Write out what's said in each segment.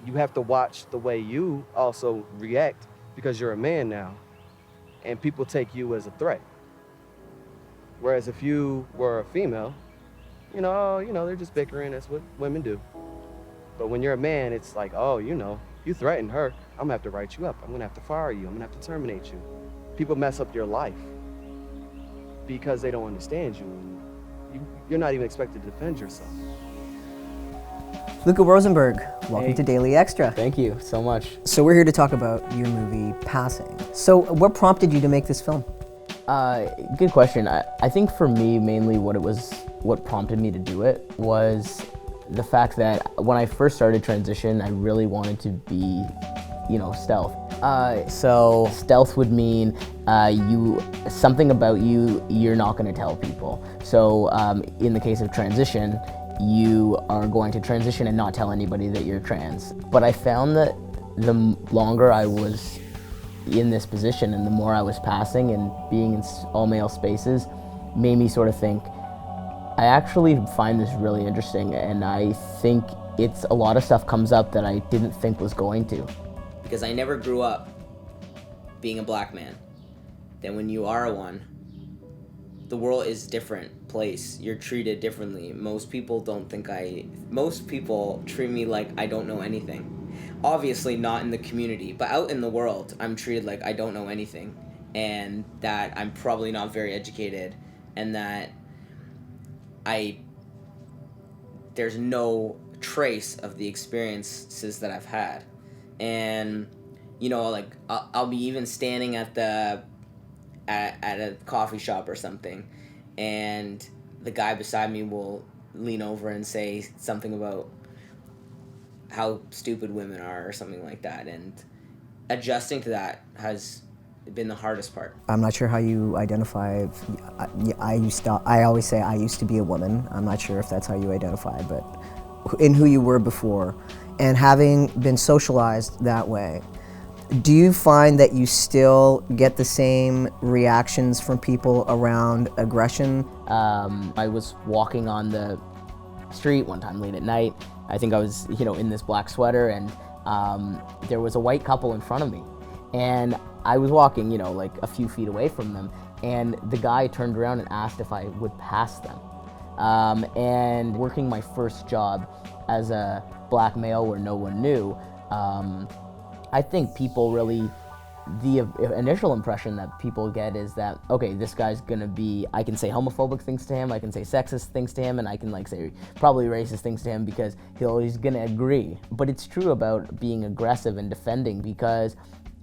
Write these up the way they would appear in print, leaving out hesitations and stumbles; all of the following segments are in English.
you have to watch the way you also react because you're a man now, and people take you as a threat. Whereas if you were a female, oh, they're just bickering. That's what women do. But when you're a man, it's like, oh, you threatened her. I'm gonna have to write you up. I'm gonna have to fire you. I'm gonna have to terminate you. People mess up your life because they don't understand you. And you're not even expected to defend yourself. Lucah Rosenberg, welcome Hey. to Daily Xtra. Thank you so much. So we're here to talk about your movie, Passing. So what prompted you to make this film? Good question. I think for me, mainly what prompted me to do it was the fact that when I first started transition, I really wanted to be, stealth. So stealth would mean something about you're not going to tell people. So in the case of transition, you are going to transition and not tell anybody that you're trans. But I found that the longer I was in this position and the more I was passing and being in all male spaces made me sort of think, I actually find this really interesting, and I think it's a lot of stuff comes up that I didn't think was going to. Because I never grew up being a black man. Then when you are one, the world is a different place. You're treated differently. Most people treat me like I don't know anything. Obviously not in the community, but out in the world, I'm treated like I don't know anything, and that I'm probably not very educated, and that there's no trace of the experiences that I've had. And I'll be even standing at a coffee shop or something, and the guy beside me will lean over and say something about how stupid women are or something like that, and adjusting to that has been the hardest part. I'm not sure how you identify. I always say I used to be a woman. I'm not sure if that's how you identify, but in who you were before, and having been socialized that way, do you find that you still get the same reactions from people around aggression? I was walking on the street one time late at night. I think I was, in this black sweater, and there was a white couple in front of me. And I was walking, like a few feet away from them, and the guy turned around and asked if I would pass them. And working my first job as a black male where no one knew, I think people really, the initial impression that people get is that, okay, this guy's gonna be, I can say homophobic things to him, I can say sexist things to him, and I can say probably racist things to him because he's gonna agree. But it's true about being aggressive and defending, because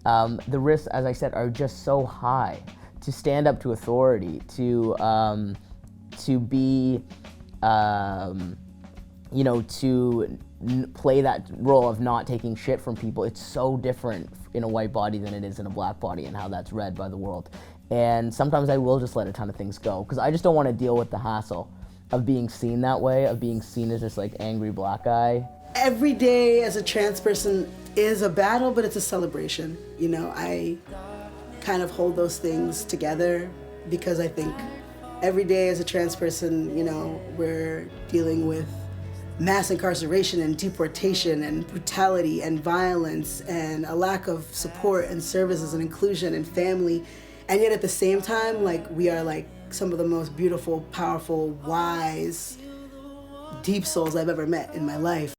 the risks, as I said, are just so high. To stand up to authority, to be, to play that role of not taking shit from people, it's so different in a white body than it is in a black body, and how that's read by the world. And sometimes I will just let a ton of things go, because I just don't want to deal with the hassle of being seen that way, of being seen as this angry black guy. Every day as a trans person is a battle, but it's a celebration. I kind of hold those things together, because I think every day as a trans person, we're dealing with mass incarceration and deportation and brutality and violence and a lack of support and services and inclusion and family. And yet at the same time, we are some of the most beautiful, powerful, wise, deep souls I've ever met in my life.